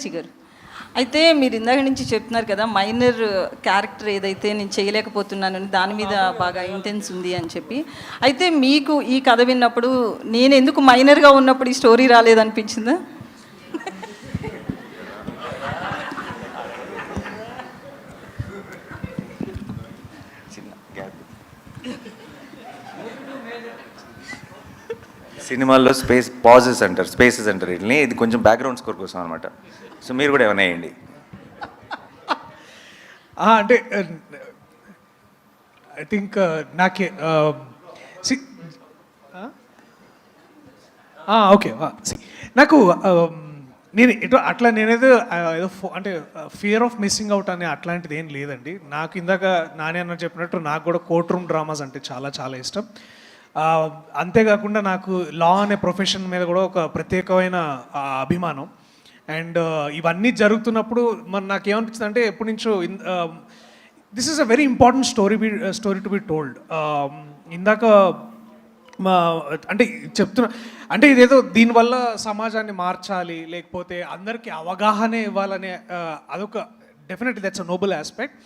గారు అయితే మీరు ఇందాక నుంచి చెప్తున్నారు కదా, మైనర్ క్యారెక్టర్ ఏదైతే నేను చేయలేకపోతున్నానని దాని మీద బాగా ఇంటెన్స్ ఉంది అని చెప్పి. అయితే మీకు ఈ కథ విన్నప్పుడు నేను ఎందుకు మైనర్గా ఉన్నప్పుడు ఈ స్టోరీ రాలేదనిపించిందా? సినిమాల్లో పాజెస్ అంటారు, స్పేసెస్ అంటారు వీటిని. ఇది కొంచెం బ్యాక్గ్రౌండ్ స్కోర్ కోసం అనమాట. సో మీరు కూడా ఏమైనా వేయండి. అంటే ఐ థింక్ నాకే ఓకే నాకు నేను ఇటు అట్లా నేనేదో ఏదో అంటే ఫియర్ ఆఫ్ మిస్సింగ్ అవుట్ అనే అట్లాంటిది ఏం లేదండి. నాకు ఇందాక నాని అన్న చెప్పినట్టు నాకు కూడా కోర్ట్ రూమ్ డ్రామాస్ అంటే చాలా చాలా ఇష్టం. అంతేకాకుండా నాకు లా అనే ప్రొఫెషన్ మీద కూడా ఒక ప్రత్యేకమైన అభిమానం. అండ్ ఇవన్నీ జరుగుతున్నప్పుడు మరి నాకేమనిపిస్తుంది అంటే ఎప్పటి నుంచో this is a very important story to be told. ఇందాక అంటే చెప్తున్నా అంటే ఇదేదో దీనివల్ల సమాజాన్ని మార్చాలి, లేకపోతే అందరికీ అవగాహన ఇవ్వాలనే అదొక definitely that's a noble aspect.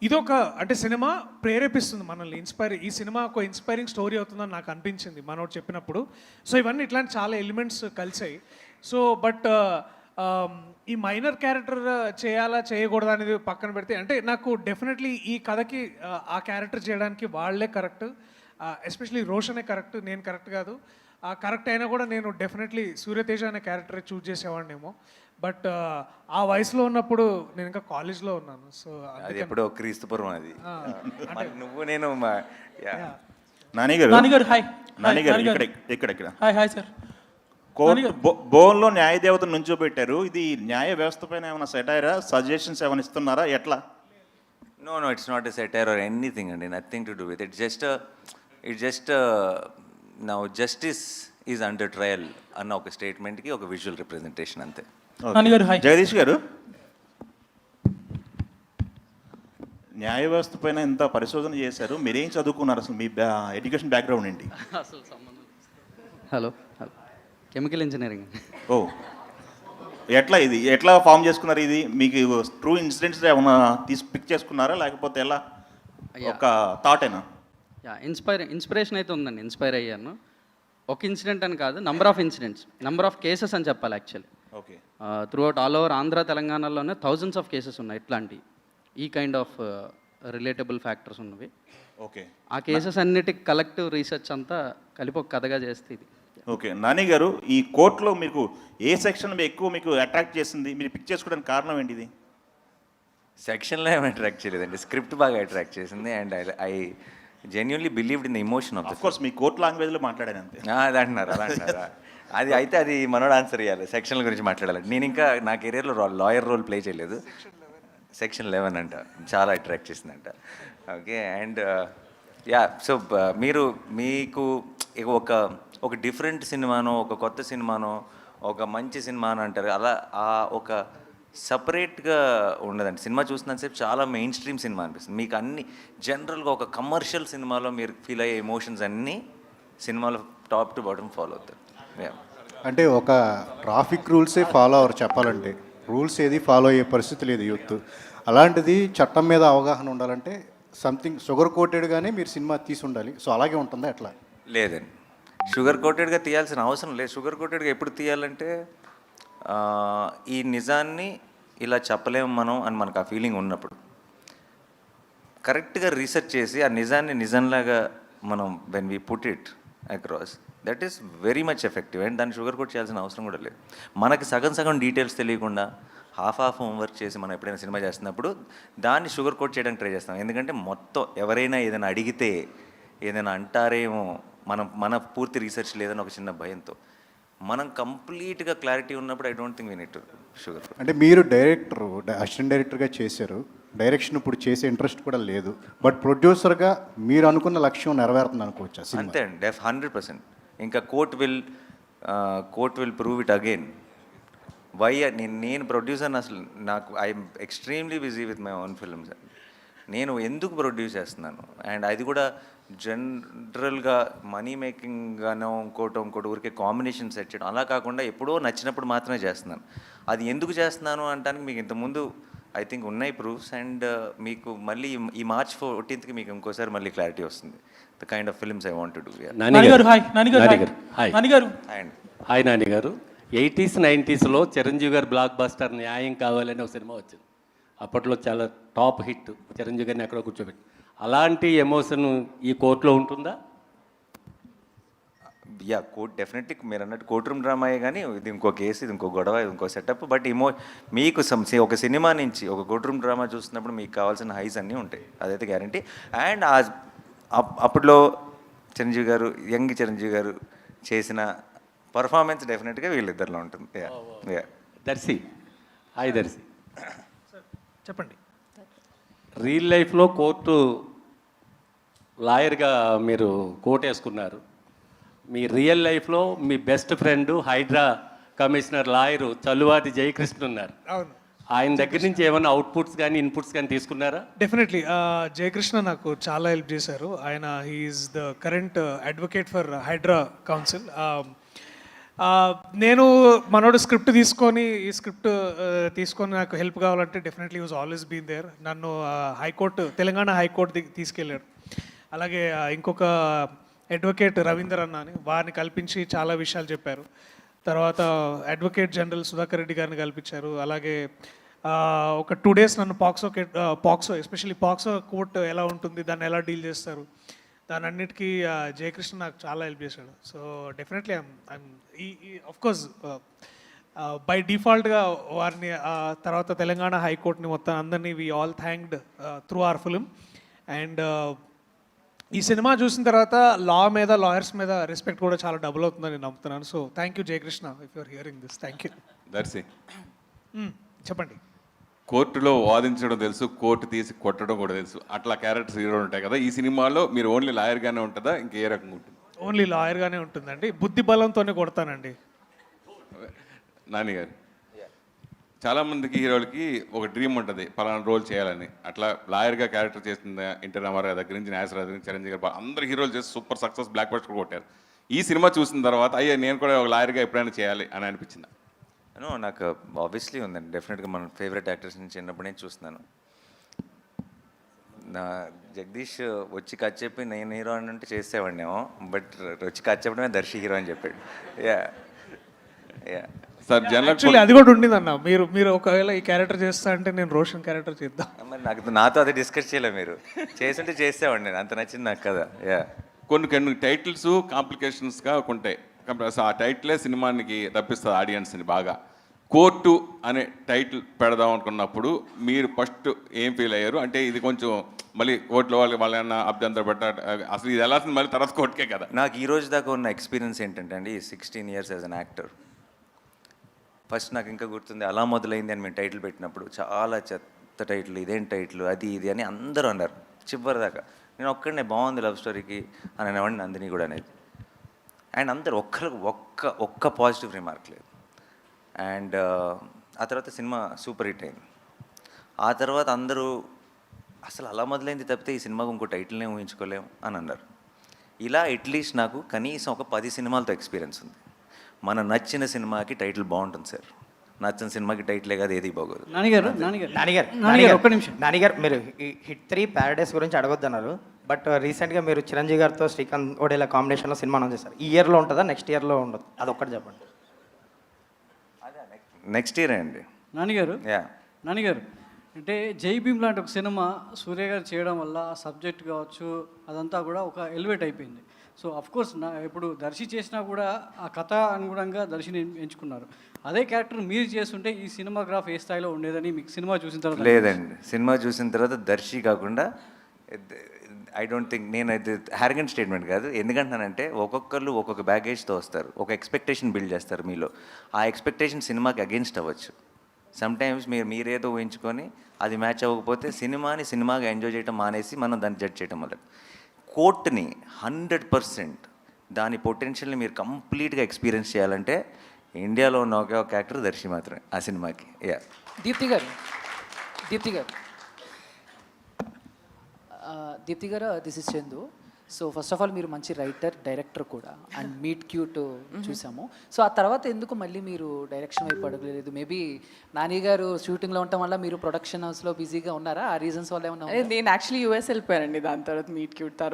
ఇదొక అంటే సినిమా ప్రేరేపిస్తుంది మనల్ని, ఈ సినిమా ఒక ఇన్స్పైరింగ్ స్టోరీ అవుతుందని నాకు అనిపించింది మనోడు చెప్పినప్పుడు. సో ఇవన్నీ ఇట్లాంటి చాలా ఎలిమెంట్స్ కలిసాయి. సో బట్ ఈ మైనర్ క్యారెక్టర్ చేయాలా చేయకూడదా అనేది పక్కన పెడితే, అంటే నాకు డెఫినెట్లీ ఈ కథకి ఆ క్యారెక్టర్ చేయడానికి వాళ్ళే కరెక్ట్, ఎస్పెషలీ రోషనే కరెక్ట్, నేను కరెక్ట్ కాదు. కరెక్ట్ అయినా కూడా నేను డెఫినెట్లీ సూర్యతేజ అనే క్యారెక్టర్ చూస్ చేసేవాడినేమో. బట్ ఆ వయసులో ఉన్నప్పుడు నేను ఇంకా కాలేజ్లో ఉన్నాను. సో అది ఎప్పుడో క్రీస్తుపూర్వం అది. నువ్వు నేను నానిగారు హాయ్. నానిగారు ఇక్కడ హాయ్ హాయ్ సార్. బోన్లో న్యాయదేవతను నుంచోబెట్టారు. ఇది న్యాయ వ్యవస్థ పైన ఏమైనా సెటైరా, సజెషన్స్ ఏమైనా ఇస్తున్నారా, ఎట్లా? No it's not a satire or anything అండి, nothing to do with it. Just now justice is under trial అన్న ఒక స్టేట్మెంట్కి ఒక విజువల్ రిప్రజెంటేషన్ అంతే. జగదీష్ గారు, న్యాయ వ్యవస్థ పైన ఇంత పరిశోధన చేశారు, మీరేం చదువుకున్నారు, అసలు మీ ఎడ్యుకేషన్ బ్యాక్గ్రౌండ్ ఏంటి? అసలు హలో కెమికల్ ఇంజనీరింగ్. ఓ, ఎట్లా ఫామ్ చేసుకున్నారు? ఇది మీకు ట్రూ ఇన్సిడెంట్స్ ఏమైనా పిక్ చేసుకున్నారా, లేకపోతే ఎలా ఒక థాటేనా? ఇన్స్పిరేషన్ అయితే ఉందండి, ఇన్స్పైర్ అయ్యాను. ఒక ఇన్సిడెంట్ అని కాదు, నంబర్ ఆఫ్ కేసెస్ అని చెప్పాలి actually. Okay, through out all over Andhra తెలంగాణలోనే థౌజండ్స్ ఆఫ్ కేసెస్ ఉన్నాయి ఇట్లాంటి ఈ కైండ్ ఆఫ్ రిలేటబుల్ ఫ్యాక్టర్స్ ఉన్నవి. ఓకే, ఆ కేసెస్ అన్నిటికి కలెక్టివ్ రీసెర్చ్ అంతా కలిపి ఒక కథగా చేస్తే ఇది. ఓకే, నాని గారు, ఈ కోర్టులో మీకు ఏ సెక్షన్ ఎక్కువ మీకు అట్రాక్ట్ చేసింది, మీరు పిక్ చేసుకోవడానికి కారణం ఏంటిది? సెక్షన్లో ఏమి అట్రాక్ట్ చేయలేదండి, స్క్రిప్ట్ బాగా అట్రాక్ట్ చేసింది. And I genuinely believed in the emotion of course. Me court లాంగ్వేజ్లో మాట్లాడాను అంతే. అది అంటున్నారు, అలా అంటున్నారా? అది అయితే అది మనోడు ఆన్సర్ ఇవ్వాలి. సెక్షన్ల గురించి మాట్లాడాలి. నేను ఇంకా నా కెరీర్లో లాయర్ రోల్ ప్లే చేయలేదు. సెక్షన్ 11 అంట చాలా అట్రాక్ట్ చేసిందంట. ఓకే, అండ్ సో మీకు ఒక డిఫరెంట్ సినిమానో, ఒక కొత్త సినిమానో, ఒక మంచి సినిమానో అంటారు, అలా ఒక సపరేట్గా ఉండదండి. సినిమా చూసినంతసేపు చాలా మెయిన్ స్ట్రీమ్ సినిమా అనిపిస్తుంది. మీకు అన్ని జనరల్గా ఒక కమర్షియల్ సినిమాలో మీరు ఫీల్ అయ్యే ఎమోషన్స్ అన్నీ సినిమాలో టాప్ టు బాటమ్ ఫాలో అవుతారు. అంటే ఒక ట్రాఫిక్ రూల్సే ఫాలో అవ్వరు చెప్పాలంటే, రూల్స్ ఏది ఫాలో అయ్యే పరిస్థితి లేదు యూత్. అలాంటిది చట్టం మీద అవగాహన ఉండాలంటే సంథింగ్ షుగర్ కోటెడ్గానే మీరు సినిమా తీసి ఉండాలి. సో అలాగే ఉంటుందా ఎట్లా? లేదండి, షుగర్ కోటెడ్గా తీయాల్సిన అవసరం లేదు. షుగర్ కోటెడ్గా ఎప్పుడు తీయాలంటే ఈ నిజాన్ని ఇలా చెప్పలేము మనం అని మనకు ఆ ఫీలింగ్ ఉన్నప్పుడు కరెక్ట్గా రీసెర్చ్ చేసి ఆ నిజాన్ని నిజంలాగా మనం when we put it across, that is very much effective. And దాన్ని షుగర్ కోట్ చేయాల్సిన అవసరం కూడా లేదు. మనకి సగం డీటెయిల్స్ తెలియకుండా హాఫ్ హోంవర్క్ చేసి మనం ఎప్పుడైనా సినిమా చేస్తున్నప్పుడు దాన్ని షుగర్ కోట్ చేయడానికి ట్రై చేస్తాం. ఎందుకంటే మొత్తం ఎవరైనా ఏదైనా అడిగితే ఏదైనా అంటారేమో, మన పూర్తి రీసెర్చ్ లేదని ఒక చిన్న భయంతో. మనం కంప్లీట్గా క్లారిటీ ఉన్నప్పుడు I don't think we need to sugar. అంటే మీరు అసిస్టెంట్ డైరెక్టర్గా చేశారు, డైరెక్షన్ ఇప్పుడు చేసే ఇంట్రెస్ట్ కూడా లేదు, బట్ ప్రొడ్యూసర్గా మీరు అనుకున్న లక్ష్యం నెరవేరుతుంది అనుకోవచ్చా? అంతే అండి, 100%. ఇంకా court will prove it again. నేను ప్రొడ్యూసర్ని, అసలు నాకు I'm extremely busy with my own films. నేను ఎందుకు ప్రొడ్యూస్ చేస్తున్నాను, అండ్ అది కూడా జనరల్గా మనీ మేకింగ్ గానో ఇంకోటి ఊరికే కాంబినేషన్ సెట్ చేయడం అలా కాకుండా ఎప్పుడో నచ్చినప్పుడు మాత్రమే చేస్తున్నాను. అది ఎందుకు చేస్తున్నాను అనడానికి మీకు ఇంతకుముందు ఐ థింక్ ఉన్నాయి ప్రూఫ్స్, అండ్ మీకు మళ్ళీ ఈ మార్చ్ 14th మీకు ఇంకోసారి మళ్ళీ క్లారిటీ వస్తుంది the kind of films I want to do. నానిగారు హాయ్. నానిగారు హాయ్. నానిగారు అండ్ హాయ్. నానిగారు 80s 90sలో చిరంజీవి గారు బ్లాక్ బస్టర్ న్యాయం కావాలని ఒక సినిమా వచ్చింది. అప్పట్లో చాలా టాప్ హిట్, చిరంజీవి గారిని ఎక్కడో కూర్చోబెట్టి. అలాంటి ఎమోషన్ ఈ కోర్టులో ఉంటుందా? యా, కోర్ట్ డెఫినెట్లీ మీరు అన్నట్టు కోర్ట్ రూమ్ డ్రామాయే, కానీ ఇది ఇంకో కేసు, ఇది ఇంకో గొడవ, ఇది ఇంకో సెటప్. బట్ మీకు ఒక సినిమా నుంచి ఒక కోర్ట్ రూమ్ డ్రామా చూస్తున్నప్పుడు మీకు కావాల్సిన హైస్ అన్నీ ఉంటాయి, అదైతే గ్యారంటీ. అండ్ అప్పట్లో చిరంజీవి గారు, యంగ్ చిరంజీవి గారు చేసిన పర్ఫార్మెన్స్ డెఫినెట్గా వీళ్ళిద్దరిలో ఉంటుంది. యా. దర్శి హాయ్. దర్శి చెప్పండి. రియల్ లైఫ్లో కోర్టు లాయర్గా మీరు కోర్టు వేసుకున్నారు. మీ రియల్ లైఫ్లో మీ best friend HYDRAA commissioner lawyer చల్లువాతి జయకృష్ణ ఉన్నారు. అవును, ఆయన దగ్గర నుంచి ఏమైనా అవుట్పుట్స్ కానీ ఇన్పుట్స్ కానీ తీసుకున్నారా? డెఫినెట్లీ. జయకృష్ణ నాకు చాలా హెల్ప్ చేశారు. ఆయన he's the current advocate for Hydraa council. నేను మనోడు స్క్రిప్ట్ తీసుకొని ఈ స్క్రిప్ట్ తీసుకొని నాకు హెల్ప్ కావాలంటే definitely was always been there. నన్ను హైకోర్టు, తెలంగాణ హైకోర్టు తీసుకెళ్ళాడు. అలాగే ఇంకొక అడ్వకేట్ రవీందర్ అన్న అని, వారిని కల్పించి చాలా విషయాలు చెప్పారు. తర్వాత అడ్వకేట్ జనరల్ సుధాకర్ రెడ్డి గారిని కల్పించారు. అలాగే ఒక 2 days నన్ను పాక్సో ఎస్పెషల్లీ పాక్సో కోర్టు ఎలా ఉంటుంది, దాన్ని ఎలా డీల్ చేస్తారు, దాని అన్నిటికీ జయకృష్ణ నాకు చాలా హెల్ప్ చేశాడు. సో డెఫినెట్లీ కోర్స్ బై డిఫాల్ట్గా వారిని, తర్వాత తెలంగాణ హైకోర్టుని మొత్తం అందరినీ we all thanked through our film. And ఈ సినిమా చూసిన తర్వాత లా మీద, లాయర్స్ మీద రెస్పెక్ట్ కూడా చాలా డబుల్ అవుతుందని నేను నమ్ముతున్నాను. So thank you Jayakrishna, if you're hearing this. Thank you. Darshi చెప్పండి. కోర్టులో వాదించడం తెలుసు, కోర్టు తీసి కొట్టడం కూడా తెలుసు, అట్లా క్యారెక్టర్స్ హీరో ఉంటాయి కదా. ఈ సినిమాలో మీరు ఓన్లీ లాయర్గానే ఉంటుందా, ఇంకే రకంగా ఉంటుంది? ఓన్లీ లాయర్గానే ఉంటుందండి, బుద్ధి బలంతోనే కొడతానండి. నానిగారు, చాలామందికి హీరోలకి ఒక డ్రీమ్ ఉంటుంది పలానా రోల్ చేయాలని. అట్లా లాయర్గా క్యారెక్టర్ చేసిన ఎన్టీ రామారావు దగ్గర నుంచి, నాగేశ్వరరావు దగ్గర నుంచి, చిరంజీవి గారు, అందరు హీరోలు చేసి సూపర్ సక్సెస్, బ్లాక్ బస్టర్ కొట్టారు. ఈ సినిమా చూసిన తర్వాత అయ్యా నేను కూడా ఒక లాయర్గా ఎప్పుడైనా చేయాలి అని అనిపించింది? నాకు ఆబ్వియస్లీ ఉందండి, డెఫినెట్గా మన ఫేవరెట్ యాక్టర్స్ నుంచి చిన్నప్పటి నుంచి చూస్తున్నాను. నా జగదీష్ వచ్చి కట్ చెప్పి నేను హీరో అని అంటే చేసేవాడినేమో, బట్ వచ్చి కట్ చెప్పడమే దర్శి హీరో అని చెప్పాడు. యా యా సార్, యాక్చువల్లీ అది కూడా ఉండింది అన్న. మీరు ఒకవేళ ఈ క్యారెక్టర్ చేస్తా అంటే నేను రోషన్ క్యారెక్టర్ చేద్దాం. మరి నాతో అదే డిస్కస్ చేయలేదు, మీరు చేస్తుంటే చేసేవాడిని, నేను అంత నచ్చింది నాకు కదా. యా, కొన్ని టైటిల్స్ కాంప్లికేషన్స్గా ఉంటాయి. ఆ టైటిలే సినిమానికి తప్పిస్తుంది ఆడియన్స్ని బాగా. కోర్టు అనే టైటిల్ పెడదాం అనుకున్నప్పుడు మీరు ఫస్ట్ ఏం ఫీల్ అయ్యారు? అంటే ఇది కొంచెం మళ్ళీ కోర్టులో వాళ్ళన్నా అభ్యంతరం పెట్ట, అసలు ఇది వెళ్ళాల్సింది మళ్ళీ తర్వాత కోర్టుకే కదా. నాకు ఈ రోజు దాకా ఉన్న ఎక్స్పీరియన్స్ ఏంటంటే అండి, 16 years as an actor. First నాకు ఇంకా గుర్తుంది, అలా మొదలైంది అని మేము టైటిల్ పెట్టినప్పుడు చాలా చెత్త టైటిల్, ఇదేం టైటిల్, అది ఇది అని అందరూ అన్నారు చివరి దాకా. నేను ఒక్కడనే బాగుంది లవ్ స్టోరీకి అని అనేవాడిని, నందిని కూడా అనేది. అండ్ అందరు ఒక్క పాజిటివ్ రిమార్క్ లేదు. అండ్ ఆ తర్వాత సినిమా సూపర్ హిట్ అయింది. ఆ తర్వాత అందరూ అసలు అలా మొదలైంది తప్పితే ఈ సినిమాకు ఇంకో టైటిల్నే ఊహించుకోలేము అని అన్నారు. ఇలా అట్లీస్ట్ నాకు కనీసం ఒక 10 సినిమాలతో ఎక్స్పీరియన్స్ ఉంది. మన నచ్చిన సినిమాకి టైటిల్ బాగుంటుంది సార్, నచ్చిన సినిమాకి టైటిలే కాదు ఏది బాగోదు. నానిగారు ఒక్క నిమిషం. నానిగారు, మీరు హిట్ 3 ప్యారడైస్ గురించి అడగొద్దన్నారు, బట్ రీసెంట్గా మీరు చిరంజీవి గారితో శ్రీకాంత్ ఓడేలా కాంబినేషన్లో సినిమా అనౌన్స్ చేశారు. ఈ ఇయర్లో ఉంటుందా, నెక్స్ట్ ఇయర్లో ఉండదు? అదొక్కటి చెప్పండి. నెక్స్ట్ ఇయర్ అండి. నానిగారు, యా, నానిగారు, అంటే జై భీమ్ లాంటి ఒక సినిమా సూర్య గారు చేయడం వల్ల ఆ సబ్జెక్ట్ కావచ్చు అదంతా కూడా ఒక ఎలివేట్ అయిపోయింది. సో అఫ్కోర్స్ ఇప్పుడు దర్శి చేసినా కూడా ఆ కథ అనుగుణంగా దర్శిని ఎంచుకున్నారు. అదే క్యారెక్టర్ మీరు చేస్తుంటే ఈ సినిమాగ్రాఫ్ ఏ స్థాయిలో ఉండేదని మీకు సినిమా చూసిన తర్వాత? లేదండి, సినిమా చూసిన తర్వాత దర్శి కాకుండా ఐ డోంట్ థింక్, నేను అది హ్యారగెంట్ స్టేట్మెంట్ కాదు. ఎందుకంటున్నానంటే ఒక్కొక్కరు ఒక్కొక్క బ్యాగేజ్తో వస్తారు, ఒక ఎక్స్పెక్టేషన్ బిల్డ్ చేస్తారు మీలో. ఆ ఎక్స్పెక్టేషన్ సినిమాకి అగేన్స్ట్ అవ్వచ్చు. సమ్టైమ్స్ మీరేదో ఊహించుకొని అది మ్యాచ్ అవ్వకపోతే సినిమాగా ఎంజాయ్ చేయడం మానేసి మనం దాన్ని జడ్జ్ చేయడం మొదలు. కోర్టుని 100% దాని పొటెన్షియల్ని మీరు కంప్లీట్గా ఎక్స్పీరియన్స్ చేయాలంటే ఇండియాలో ఉన్న ఒకే ఒక యాక్టర్ దర్శి మాత్రమే ఆ సినిమాకి. యా, దీప్తి గారు దీప్తి గారు this is Chandu. So first of all మీరు మంచి రైటర్, డైరెక్టర్ కూడా, అండ్ మీట్ క్యూట్ చూసాము. సో ఆ తర్వాత ఎందుకు మళ్ళీ మీరు డైరెక్షన్ వైపు అడగలేదు? మేబీ నాని గారు షూటింగ్లో ఉండటం వల్ల మీరు ప్రొడక్షన్ హౌస్లో బిజీగా ఉన్నారా? ఆ రీజన్స్ వల్ల ఏమన్నా? నేను యాక్చువల్లీ యూఎస్ వెళ్ళిపోయానండి దాని తర్వాత మీట్ క్యూట్